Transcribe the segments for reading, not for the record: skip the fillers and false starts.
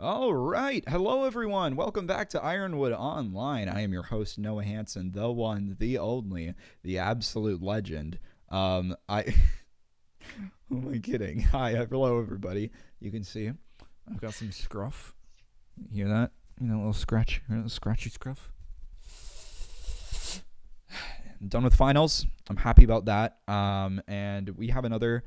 All right. Hello, everyone. Welcome back to Ironwood Online. I am your host, Noah Hansen, the one, the only, the absolute legend. I. Who am I kidding? Hi, hello, everybody. You can see I've got some scruff. You hear that? You know, a little scratch, a little scratchy scruff. I'm done with finals. I'm happy about that. And we have another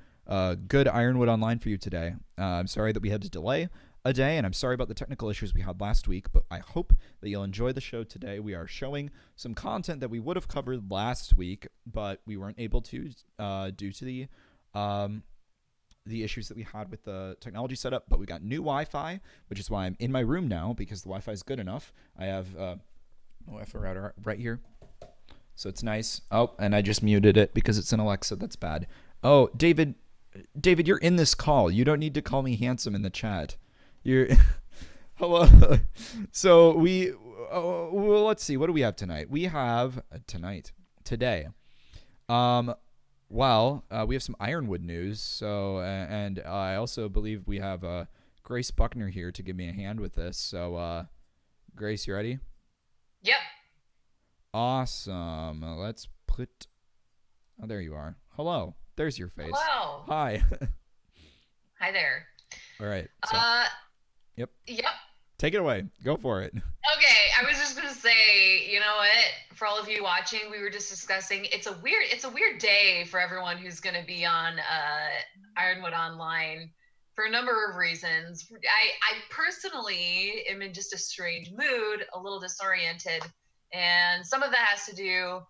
good Ironwood Online for you today. I'm sorry that we had to delay a day, and I'm sorry about the technical issues we had last week, but I hope that you'll enjoy the show today. We are showing some content that we would have covered last week, but we weren't able to due to the issues that we had with the technology setup. But we got new Wi-Fi, which is why I'm in my room now, because the Wi-Fi is good enough. I have Wi-Fi router right here, so it's nice. Oh, and I just muted it because it's an Alexa. That's bad. Oh, David, you're in this call. You don't need to call me handsome in the chat. You're hello. So well, let's see. What do we have tonight? We have today. We have some Ironwood news. So, and I also believe we have Grace Buckner here to give me a hand with this. So, Grace, you ready? Yep. Awesome. Let's put. Oh, there you are. Hello. There's your face. Hello. Hi. Hi there. All right. So, Uh, yep. yep. Take it away. Go for it. Okay, I was just gonna say, you know what? For all of you watching, we were just discussing. It's a weird day for everyone who's gonna be on Ironwood Online for a number of reasons. I personally am in just a strange mood, a little disoriented, and some of that has to do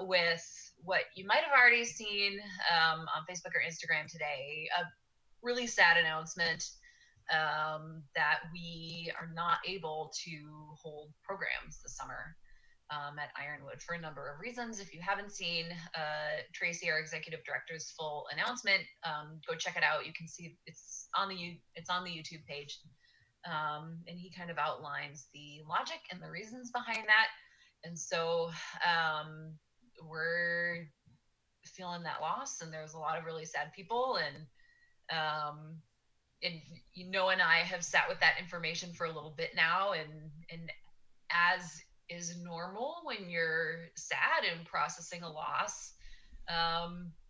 with what you might have already seen on Facebook or Instagram today. A really sad announcement that we are not able to hold programs this summer at Ironwood for a number of reasons. If you haven't seen Tracy, our executive director's full announcement, go check it out. You can see it's on the YouTube page, and he kind of outlines the logic and the reasons behind that. And so we're feeling that loss, and there's a lot of really sad people, um, and and I have sat with that information for a little bit now, and as is normal when you're sad and processing a loss,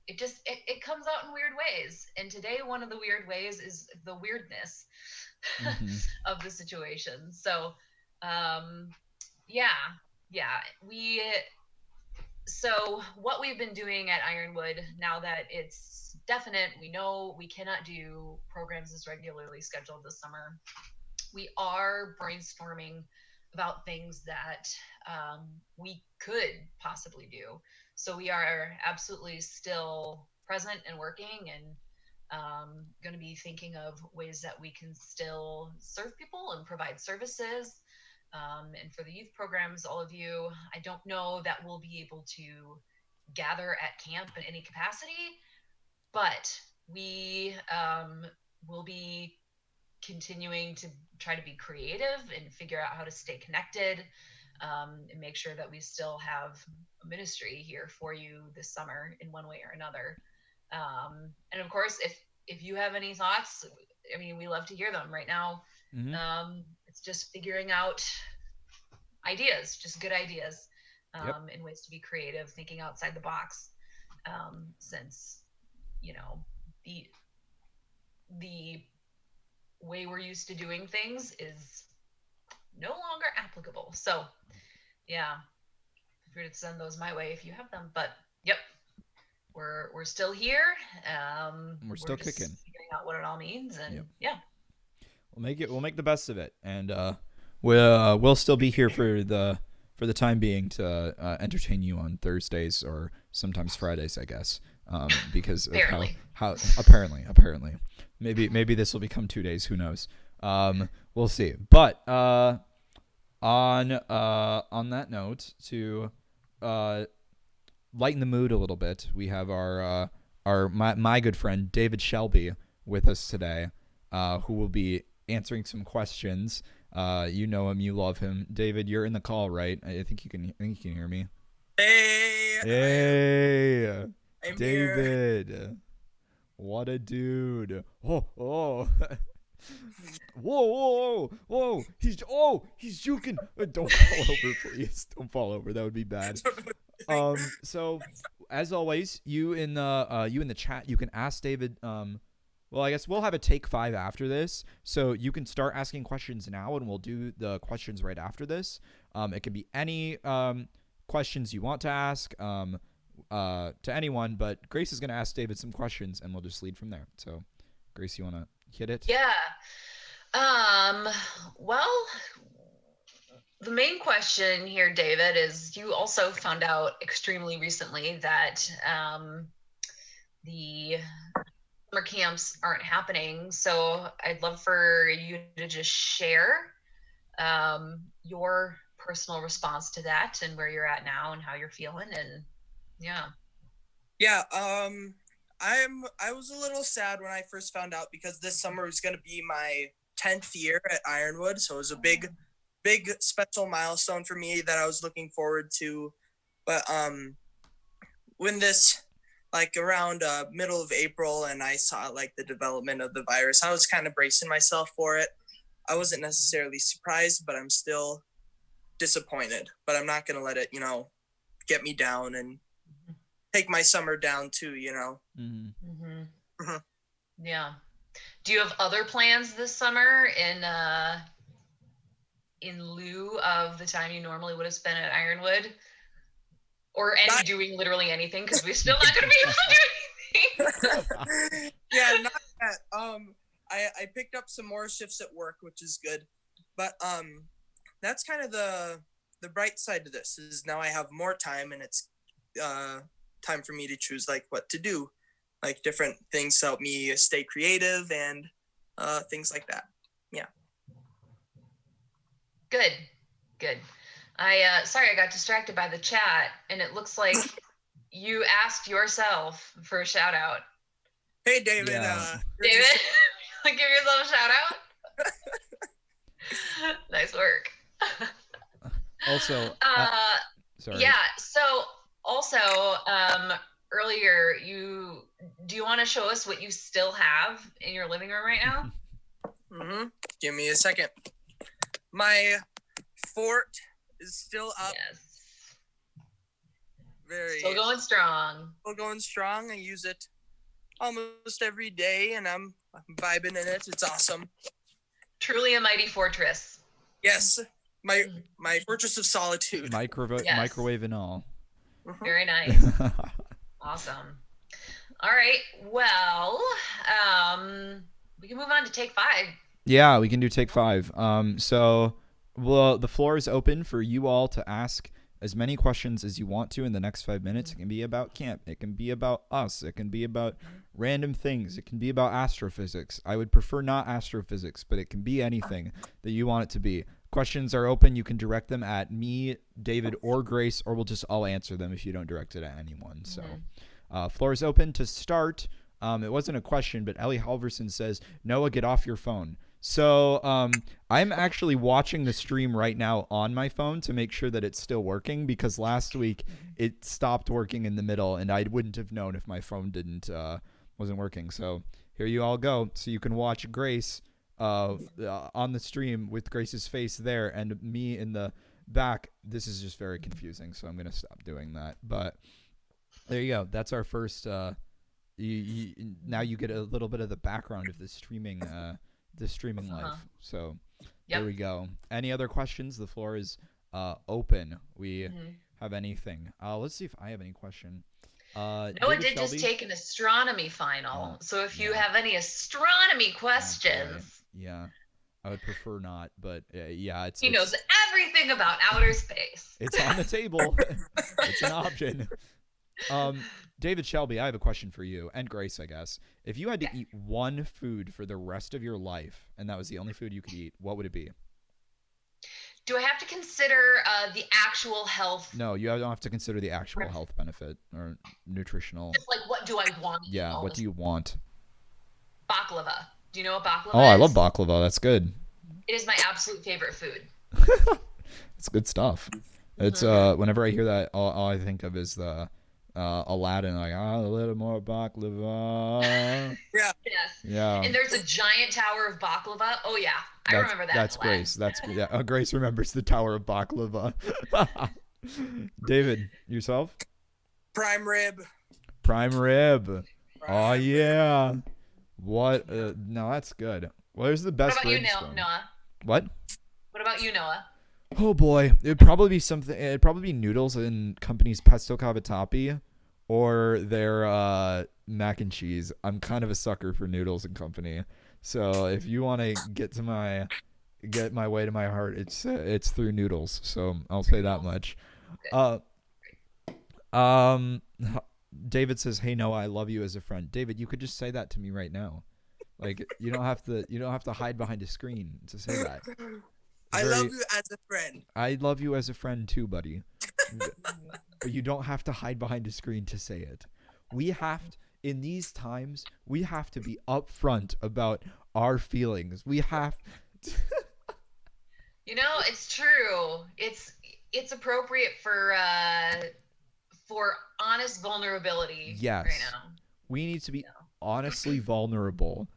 it comes out in weird ways. And today, one of the weird ways is the weirdness Mm-hmm. of the situation. So, um, yeah, yeah, we so what we've been doing at Ironwood, now that it's definite, we know we cannot do programs as regularly scheduled this summer. We are brainstorming about things that we could possibly do. So we are absolutely still present and working, and going to be thinking of ways that we can still serve people and provide services. And for the youth programs, all of you, I don't know that we'll be able to gather at camp in any capacity, but we will be continuing to try to be creative and figure out how to stay connected, and make sure that we still have a ministry here for you this summer in one way or another. And of course, if you have any thoughts, I mean, we love to hear them. Right now, Mm-hmm. it's just figuring out ideas, just good ideas, Yep. and ways to be creative, thinking outside the box. Since you know the the way we're used to doing things is no longer applicable. So yeah, feel free to send those my way if you have them. But yep, we're still here. We're We're still just kicking. figuring out what it all means, Yep. and yeah. We'll make it. We'll make the best of it, and we'll still be here for the time being to entertain you on Thursdays or sometimes Fridays, I guess, because of Apparently. how apparently maybe this will become 2 days. Who knows? We'll see. But on that note, to uh, lighten the mood a little bit, we have my good friend David Shelby with us today, who will be answering some questions. You know him, you love him. David, you're in the call, right? I think you can. I think you can hear me. Hey, Hey, I'm here. David, what a dude! Oh. Whoa, whoa, whoa, whoa! He's juking. Don't fall over, please. Don't fall over. That would be bad. So as always, you in the chat, you can ask David. Well, I guess we'll have a take 5 after this, so you can start asking questions now, and we'll do the questions right after this. It can be any questions you want to ask to anyone, but Grace is going to ask David some questions, and we'll just lead from there. So, Grace, you want to hit it? Yeah. Well, the main question here, David, is you also found out extremely recently that the summer camps aren't happening. So I'd love for you to just share your personal response to that and where you're at now and how you're feeling. And yeah. Yeah. I was a little sad when I first found out because this summer was going to be my 10th year at Ironwood. So it was a big special milestone for me that I was looking forward to. But when this, like around middle of April, and I saw like the development of the virus, I was kind of bracing myself for it. I wasn't necessarily surprised, but I'm still disappointed. But I'm not going to let it, get me down and take my summer down too, Yeah. Do you have other plans this summer in lieu of the time you normally would have spent at Ironwood? Or doing literally anything, because we're still not going to be able to do anything. Yeah, not that. I picked up some more shifts at work, which is good. But that's kind of the bright side to this is now I have more time, and it's time for me to choose like what to do, like different things to help me stay creative and things like that. Yeah. Good. Sorry, I got distracted by the chat, and it looks like you asked yourself for a shout out. Hey, David. Yeah. David, give yourself a shout out. Nice work. Also, sorry. Yeah. So also, earlier, do you want to show us what you still have in your living room right now? Mm-hmm. Give me a second. My fort is still up. Yes. Still going strong. I use it almost every day, and I'm vibing in it. It's awesome. Truly a mighty fortress. Yes. My fortress of solitude. Microwave and all. Very nice. Awesome. All right. Well, we can move on to take 5. Yeah, we can do take 5. So the floor is open for you all to ask as many questions as you want to in the next 5 minutes. It can be about camp. It can be about us. It can be about random things. It can be about astrophysics. I would prefer not astrophysics, but it can be anything that you want it to be. Questions are open. You can direct them at me, David, or Grace, or we'll just all answer them if you don't direct it at anyone. So floor is open to start. It wasn't a question, but Ellie Halverson says, Noah, get off your phone. So I'm actually watching the stream right now on my phone to make sure that it's still working, because last week it stopped working in the middle, and I wouldn't have known if my phone wasn't working. So here you all go. So you can watch Grace on the stream with Grace's face there and me in the back. This is just very confusing, so I'm going to stop doing that. But there you go. That's our first. Now you get a little bit of the background of the streaming life. So there we go. Any other questions? The floor is open. We have anything. Let's see if I have any question. Noah did just take an astronomy final. So if you have any astronomy questions. Yeah. I would prefer not, but he knows everything about outer space. It's on the table. It's an option. David Shelby, I have a question for you, and Grace, I guess. If you had to eat one food for the rest of your life, and that was the only food you could eat, what would it be? Do I have to consider the actual health? No, you don't have to consider the actual health benefit or nutritional. Just like, what do I want? Yeah, what do you want? Baklava. Do you know what baklava is? Oh, I love baklava. That's good. It is my absolute favorite food. It's good stuff. It's whenever I hear that, all I think of is the Aladdin, like a little more baklava. Yeah. Yes. Yeah, And there's a giant tower of baklava. Oh yeah, I remember that that's in the lab. Grace. That's yeah. Grace remembers the Tower of Baklava. David, yourself? Prime rib. Prime rib. Oh Prime rib. yeah. What? No, that's good. Where's the What best about you, ribs from? Noah? What? What about you, Noah? Oh boy, it'd probably be something. It'd probably be noodles in company's pesto cavatappi, or their mac and cheese. I'm kind of a sucker for noodles and company. So if you want to get my way to my heart, it's through noodles. So I'll say that much. Okay. Um, David says, "Hey Noah, I love you as a friend." David, you could just say that to me right now. Like you don't have to hide behind a screen to say that. I love you as a friend. I love you as a friend too, buddy. But you don't have to hide behind a screen to say it. In these times, we have to be upfront about our feelings. We have to You know, it's true. It's appropriate for honest vulnerability Yes. right now. we need to be Yeah. honestly vulnerable.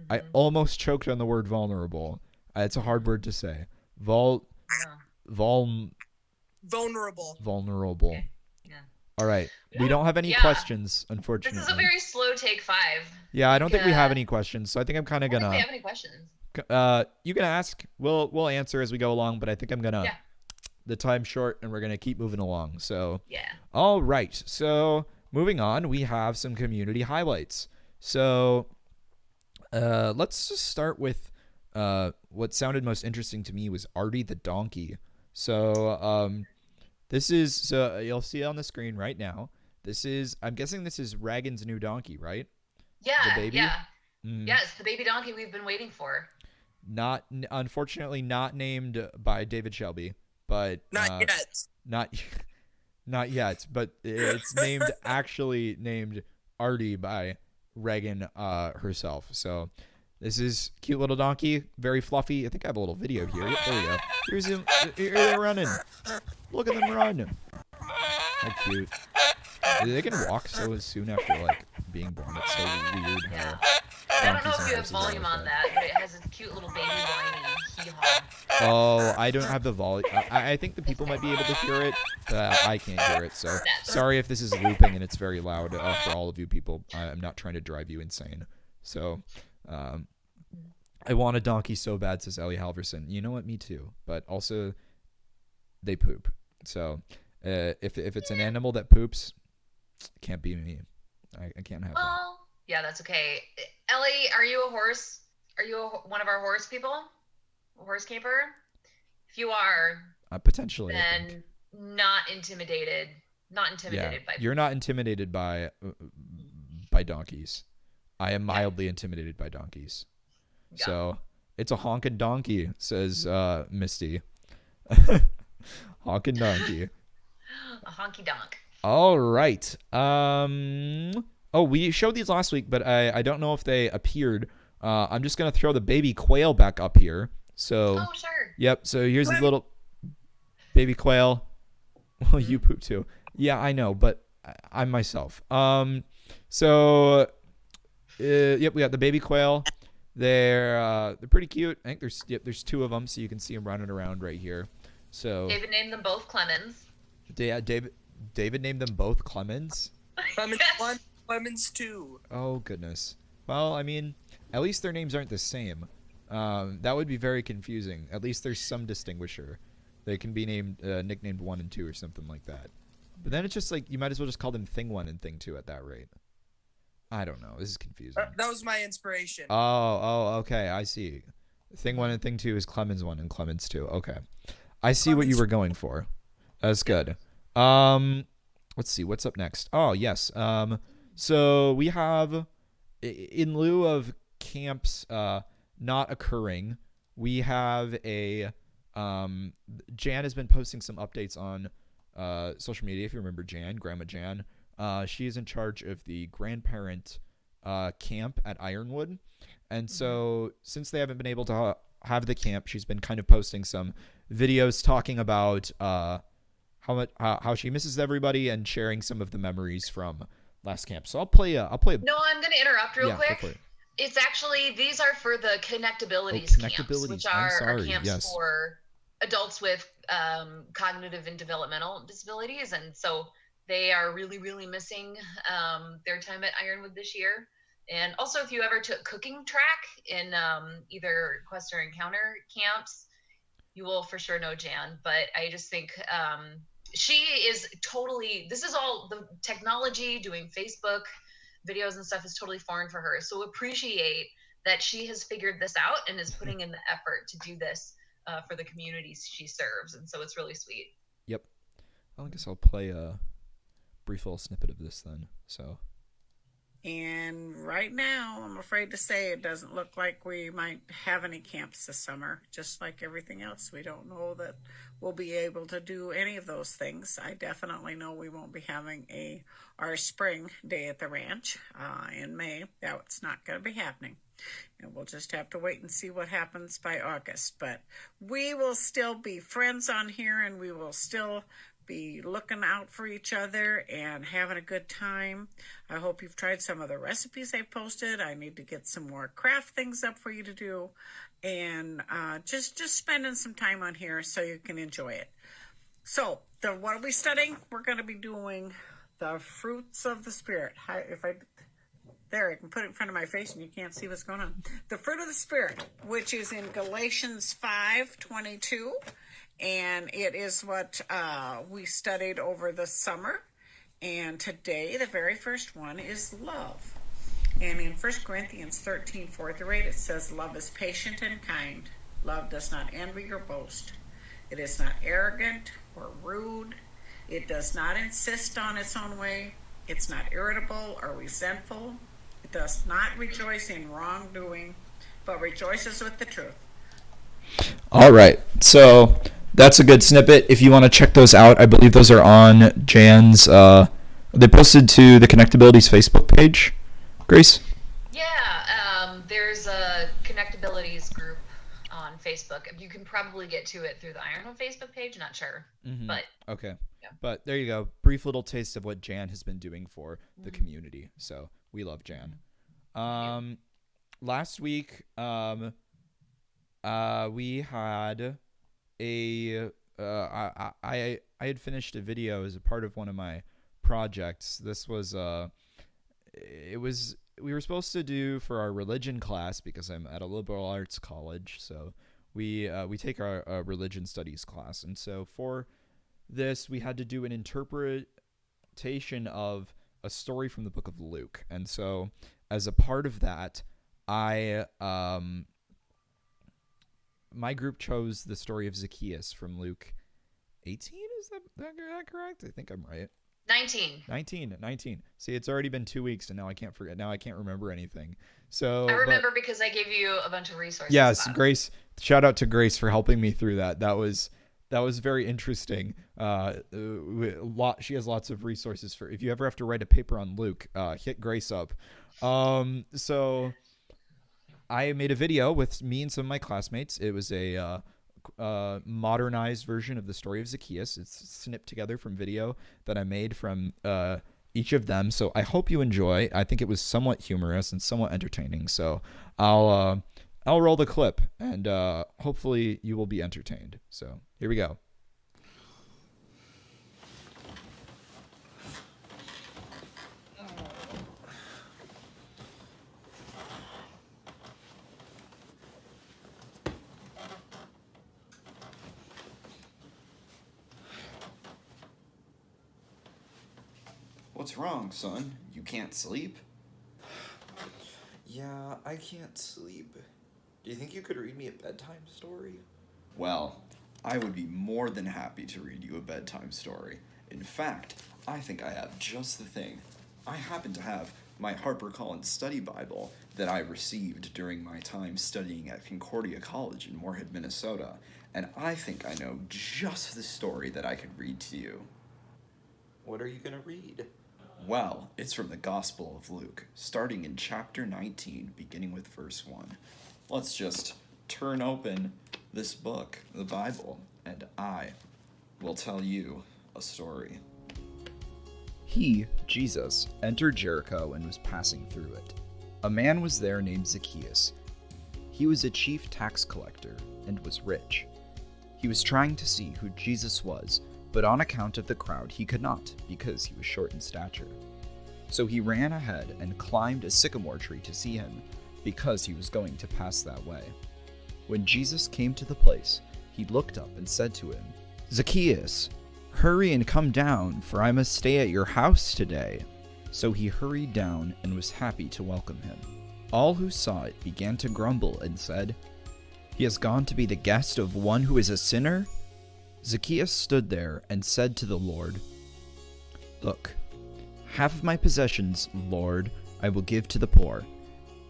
I Mhm. almost choked on the word vulnerable. It's a hard word to say. Yeah. Vulnerable. Vulnerable. Okay. Yeah. All right. We don't have any Yeah. questions, This unfortunately. is a very slow take 5. Yeah, I don't think we have uh, any questions, so I think I'm kind I of don't think we gonna. have any questions. You can ask. We'll answer as we go along, but I think I'm gonna. Yeah. The time's short, and we're gonna keep moving along. So, Yeah. all right. So moving on, we have some community highlights. So, let's just start with what sounded most interesting to me was Artie the donkey. So, this is so you'll see it on the screen right now. I'm guessing this is Ragan's new donkey, right? Yeah. The baby? Yeah. Mm. Yes, the baby donkey we've been waiting for. Unfortunately not named by David Shelby, but Not yet. not yet, but it's actually named Artie by Reagan herself. So this is cute little donkey, very fluffy. I think I have a little video here. Yep, there we go. Here's him. Here they're running. Look at them run. How cute. They can walk so soon after like being born. It's so weird how I don't know donkeys if and you have horses are volume like on that, but it has a cute little baby whining hee-haw. Oh, I don't have the volume. I think the people might be able to hear it, but I can't hear it. So sorry if this is looping and it's very loud for all of you people. I'm not trying to drive you insane. So I want a donkey so bad, says Ellie Halverson. You know what? Me too. But also, they poop. So if it's an animal that poops, it can't be me. I can't have that. Oh, yeah, that's okay. Ellie, are you a horse? Are you one of our horse people? A horse keeper? If you are, Potentially, I think. then not intimidated. Not intimidated by. You're not intimidated by donkeys. I am mildly intimidated by donkeys. Yeah. So it's a honkin' donkey, says Misty. Honkin' donkey. A honky donk. All right. Oh, we showed these last week, but I don't know if they appeared. I'm just gonna throw the baby quail back up here. So. Oh, sure. Yep. So here's the little baby quail. Well, you poop too. Yeah, I know, but I'm myself. So. Yep, we got the baby quail. They're pretty cute. I think there's 2 of them, so you can see them running around right here. So David named them both Clemens. yeah, David named them both Clemens. Clemens 1, Clemens 2. Oh goodness. Well, I mean, at least their names aren't the same. That would be very confusing. At least there's some distinguisher. They can be nicknamed 1 and 2 or something like that. But then it's just like you might as well just call them Thing 1 and Thing 2 at that rate. I don't know. This is confusing. That was my inspiration. Oh, okay. I see. Thing 1 and Thing 2 is Clemens 1 and Clemens 2. Okay. I see what you were going for. That's good. Let's see. What's up next? Oh, yes. So we have, in lieu of camps not occurring, we have a, Jan has been posting some updates on social media. If you remember Jan, Grandma Jan. She is in charge of the grandparent camp at Ironwood. And so since they haven't been able to have the camp, she's been kind of posting some videos talking about how she misses everybody and sharing some of the memories from last camp. So I'll play a No, I'm going to interrupt real yeah, go quick. for it. It's actually, these are for the Connectabilities camps, which Connectabilities. I'm are sorry. camps Yes. for adults with cognitive and developmental disabilities. And so they are really, really missing their time at Ironwood this year. And also, if you ever took cooking track in either Quest or Encounter camps, you will for sure know Jan. But I just think she is totally, this is all the technology, doing Facebook videos and stuff is totally foreign for her. So appreciate that she has figured this out and is putting in the effort to do this for the communities she serves. And so it's really sweet. Yep. I guess I'll play a brief little snippet of this then. So. And right now, I'm afraid to say it doesn't look like we might have any camps this summer. Just like everything else, we don't know that we'll be able to do any of those things. I definitely know we won't be having our spring day at the ranch in May. That's not going to be happening. And we'll just have to wait and see what happens by August. But we will still be friends on here, and we will still be looking out for each other and having a good time. I hope you've tried some of the recipes I posted. I need to get some more craft things up for you to do, and just spending some time on here so you can enjoy it. So, what are we studying? We're going to be doing the fruits of the Spirit. There, I can put it in front of my face and you can't see what's going on. The fruit of the Spirit, which is in Galatians 5:22. And it is what we studied over the summer. And today, the very first one is love. And in 1 Corinthians 13:4-8, it says, love is patient and kind. Love does not envy or boast. It is not arrogant or rude. It does not insist on its own way. It's not irritable or resentful. It does not rejoice in wrongdoing, but rejoices with the truth. All right. So that's a good snippet. If you want to check those out, I believe those are on Jan's. They posted to the Connectabilities Facebook page. Grace? Yeah, there's a Connectabilities group on Facebook. You can probably get to it through the Ironwood Facebook page. Not sure, but okay. Yeah. But there you go. Brief little taste of what Jan has been doing for the community. So we love Jan. Last week, we had I had finished a video as a part of one of my projects. This was we were supposed to do for our religion class, because I'm at a liberal arts college, so we take our religion studies class, and so for this we had to do an interpretation of a story from the book of Luke. And so as a part of that, my group chose the story of Zacchaeus from Luke 18. Is that correct? I think I'm right. 19. See, it's already been 2 weeks, and now I can't forget. Now I can't remember anything. So I remember because I gave you a bunch of resources. Yes, Grace. Shout out to Grace for helping me through that. That was very interesting. She has lots of resources for if you ever have to write a paper on Luke. Hit Grace up. So I made a video with me and some of my classmates. It was a modernized version of the story of Zacchaeus. It's snipped together from video that I made from each of them. So I hope you enjoy. I think it was somewhat humorous and somewhat entertaining. So I'll roll the clip, and hopefully you will be entertained. So here we go. What's wrong, son? You can't sleep? Yeah, I can't sleep. Do you think you could read me a bedtime story? Well, I would be more than happy to read you a bedtime story. In fact, I think I have just the thing. I happen to have my HarperCollins study Bible that I received during my time studying at Concordia College in Moorhead, Minnesota, and I think I know just the story that I could read to you. What are you gonna read? Well, it's from the Gospel of Luke, starting in chapter 19, beginning with verse 1. Let's just turn open this book, the Bible, and I will tell you a story. He, Jesus, entered Jericho and was passing through it. A man was there named Zacchaeus. He was a chief tax collector and was rich. He was trying to see who Jesus was, but on account of the crowd he could not, because he was short in stature. So he ran ahead and climbed a sycamore tree to see him, because he was going to pass that way. When Jesus came to the place, he looked up and said to him, "Zacchaeus, hurry and come down, for I must stay at your house today." So he hurried down and was happy to welcome him. All who saw it began to grumble and said, "He has gone to be the guest of one who is a sinner?" Zacchaeus stood there and said to the Lord, "Look, half of my possessions, Lord, I will give to the poor,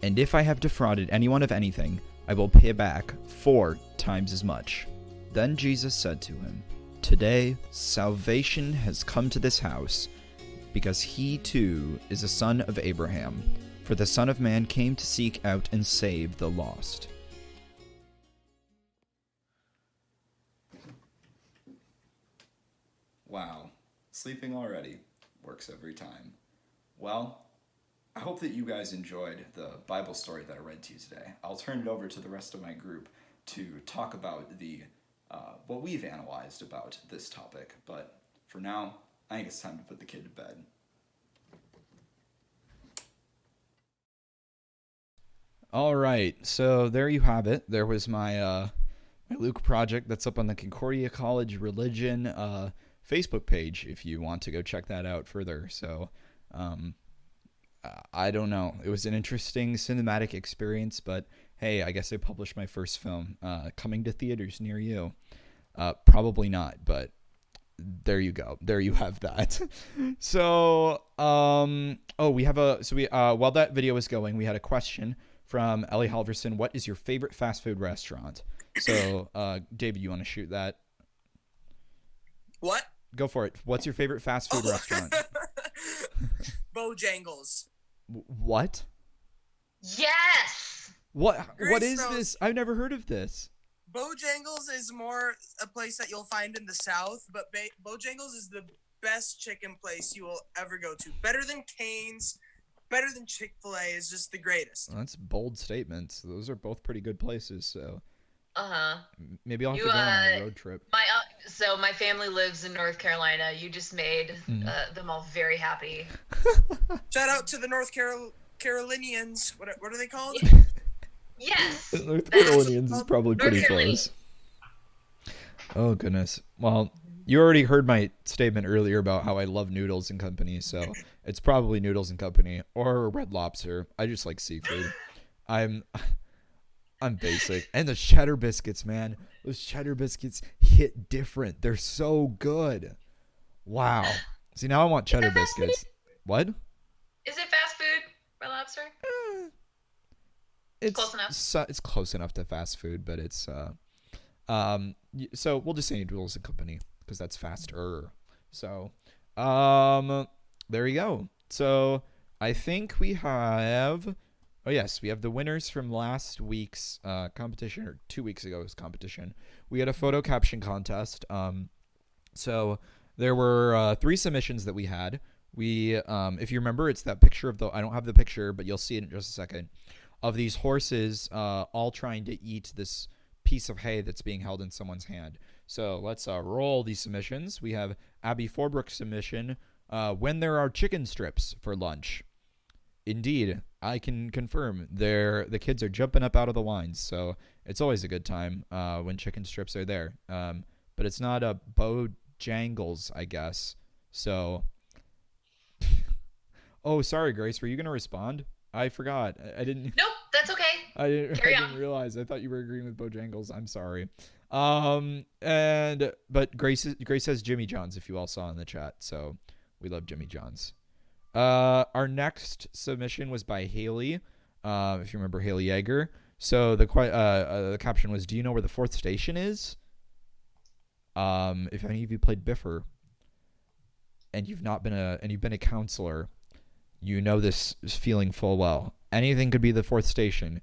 and if I have defrauded anyone of anything, I will pay back 4 times as much." Then Jesus said to him, "Today salvation has come to this house, because he too is a son of Abraham, for the Son of Man came to seek out and save the lost." Wow, sleeping already. Works every time. Well, I hope that you guys enjoyed the Bible story that I read to you today. I'll turn it over to the rest of my group to talk about the what we've analyzed about this topic. But for now, I think it's time to put the kid to bed. All right, so there you have it. There was my Luke project that's up on the Concordia College Religion Facebook page if you want to go check that out further. So I don't know. It was an interesting cinematic experience, but hey, I guess I published my first film coming to theaters near you. Probably not, but there you go. There you have that. So while that video was going, we had a question from Ellie Halverson. What is your favorite fast food restaurant? So David, you want to shoot that? What? Go for it. What's your favorite fast food restaurant? Bojangles. What? Yes. What is Rose. this? I've never heard of this. Bojangles is more a place that you'll find in the South, but Bojangles is the best chicken place you will ever go to. Better than Cane's, better than Chick-fil-A, is just the greatest. Well, that's bold statements. Those are both pretty good places, so Uh-huh. maybe I'll have to go on a road trip. So my family lives in North Carolina. You just made them all very happy. Shout out to the North Carolinians. What are they called? Yes. North Carolinians is probably North pretty Carolinians. close. Oh, goodness. Well, you already heard my statement earlier about how I love Noodles and Company, so it's probably Noodles and Company or Red Lobster. I just like seafood. I'm basic. And the cheddar biscuits, man. Those cheddar biscuits hit different. They're so good. Wow. See, now I want cheddar biscuits. What? Is it fast food, Red Lobster? It's close enough. It's close enough to fast food, but it's so we'll just say Noodles and Company because that's faster. So there you go. So I think we have we have the winners from last week's competition, or 2 weeks ago's competition. We had a photo caption contest. So there were 3 submissions that we had. We if you remember, it's that picture of I don't have the picture, but you'll see it in just a second, of these horses all trying to eat this piece of hay that's being held in someone's hand. So let's roll these submissions. We have Abby Forbrook's submission, when there are chicken strips for lunch. Indeed, I can confirm the kids are jumping up out of the lines, so it's always a good time when chicken strips are there. But it's not a Bojangles, I guess. So, oh, sorry, Grace, were you gonna respond? I forgot. I didn't. Nope, that's okay. I didn't realize. I thought you were agreeing with Bojangles. I'm sorry. But Grace says Jimmy John's, if you all saw in the chat. So we love Jimmy John's. Our next submission was by Haley. If you remember Haley Yeager. So the caption was, "Do you know where the 4th station is?" If any of you played Biffer and you've been a counselor, you know this feeling full well. Anything could be the 4th station,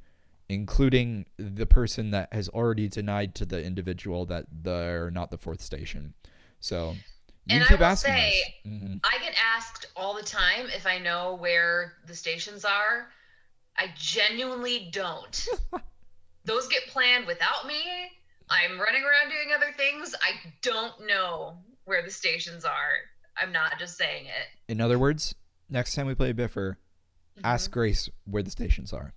including the person that has already denied to the individual that they're not the 4th station. So You And can I keep will asking say, us. Mhm. I get asked all the time if I know where the stations are. I genuinely don't. Those get planned without me. I'm running around doing other things. I don't know where the stations are. I'm not just saying it. In other words, next time we play Biffer, ask Grace where the stations are.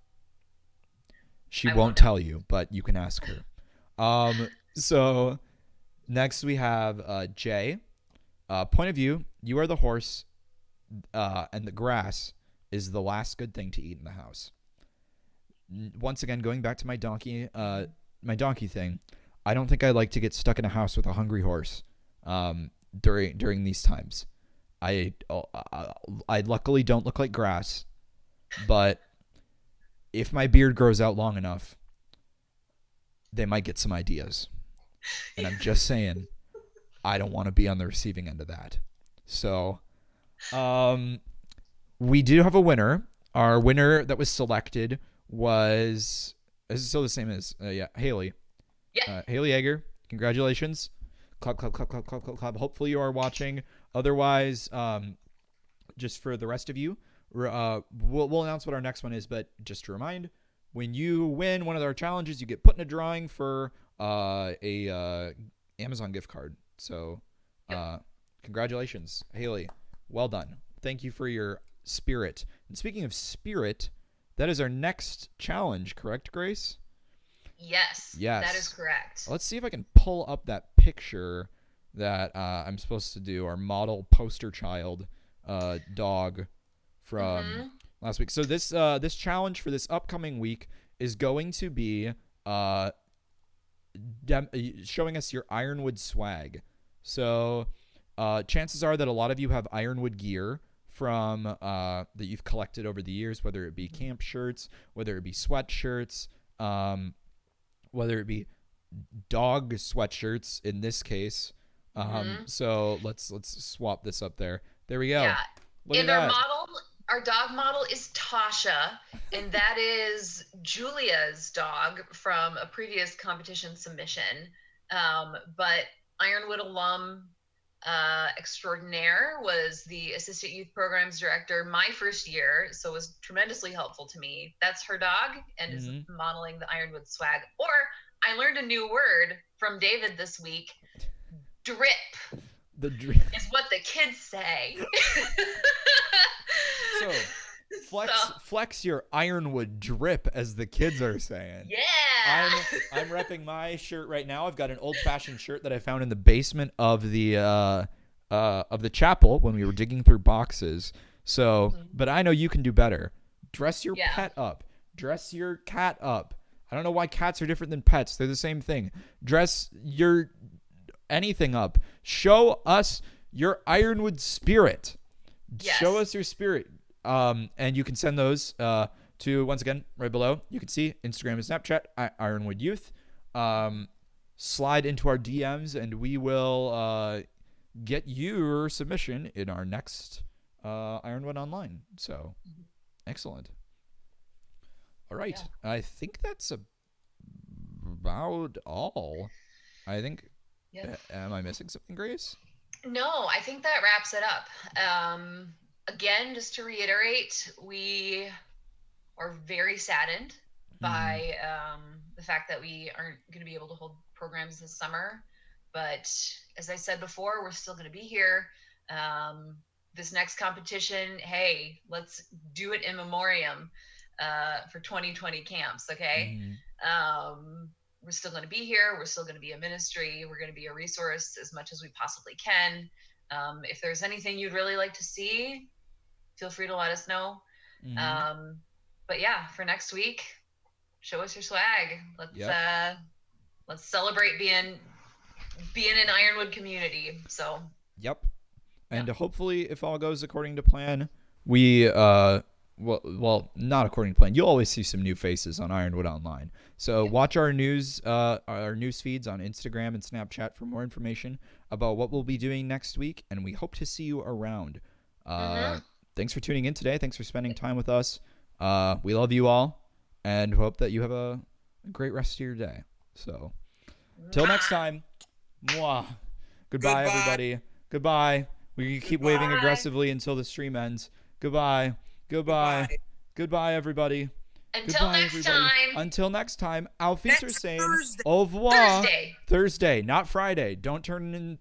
She I won't won't know. tell you, but you can ask her. So next we have Jay. Point of view: you are the horse, and the grass is the last good thing to eat in the house. Once again, going back to my donkey thing, I don't think I like to get stuck in a house with a hungry horse during these times. I luckily don't look like grass, but if my beard grows out long enough, they might get some ideas. And I'm just saying, I don't want to be on the receiving end of that. So, we do have a winner. Our winner that was selected was, is it still the same as, Haley. Yeah. Haley Egger, congratulations. Clap, clap, clap, clap, clap, clap, clap. Hopefully you are watching. Otherwise, just for the rest of you, we'll announce what our next one is. But just to remind, when you win one of our challenges, you get put in a drawing for a Amazon gift card. So congratulations, Haley. Well done. Thank you for your spirit. And speaking of spirit, that is our next challenge, correct, Grace? Yes. Yes. That is correct. Let's see if I can pull up that picture that I'm supposed to do, our model poster child dog from last week. So this challenge for this upcoming week is going to be showing us your Ironwood swag. So chances are that a lot of you have Ironwood gear from that you've collected over the years, whether it be camp shirts, whether it be sweatshirts, whether it be dog sweatshirts in this case. So let's swap this up there. There we go. Yeah. Look And at that. our dog model is Tasha, and that is Julia's dog from a previous competition submission. But Ironwood alum extraordinaire was the assistant youth programs director my first year, so it was tremendously helpful to me. That's her dog and is modeling the Ironwood swag. Or I learned a new word from David this week. Drip. The drip is what the kids say. So flex your Ironwood drip, as the kids are saying. Yeah. I'm repping my shirt right now. I've got an old-fashioned shirt that I found in the basement of the chapel when we were digging through boxes. So, but I know you can do better. Dress your pet up. Dress your cat up. I don't know why cats are different than pets. They're the same thing. Dress your anything up. Show us your Ironwood spirit. Yes. Show us your spirit. And you can send those to, once again, right below. You can see Instagram and Snapchat, Ironwood Youth. Slide into our DMs, and we will get your submission in our next Ironwood Online. So, excellent. All right. Yeah. I think that's about all. I think. Yep. Am I missing something, Grace? No, I think that wraps it up. Again, just to reiterate, we are very saddened by the fact that we aren't going to be able to hold programs this summer. But as I said before, we're still going to be here. This next competition, hey, let's do it in memoriam for 2020 camps, okay? We're still going to be here. We're still going to be a ministry. We're going to be a resource as much as we possibly can. If there's anything you'd really like to see, feel free to let us know. But yeah, for next week, show us your swag. Let's celebrate being an Ironwood community. So. Yep. And hopefully, if all goes according to plan, we well, not according to plan. You'll always see some new faces on Ironwood Online. So watch our news feeds on Instagram and Snapchat for more information about what we'll be doing next week, and we hope to see you around. Thanks for tuning in today. Thanks for spending time with us. We love you all, and hope that you have a great rest of your day. So, till next time, goodbye, everybody. Goodbye. We keep waving Bye. aggressively until the stream ends. Goodbye. Goodbye. Goodbye. Goodbye, everybody. Until Goodbye, next everybody. time. Until next time, auf Next Wiedersehen. Thursday. Au revoir. Thursday. Thursday, not Friday. Don't turn in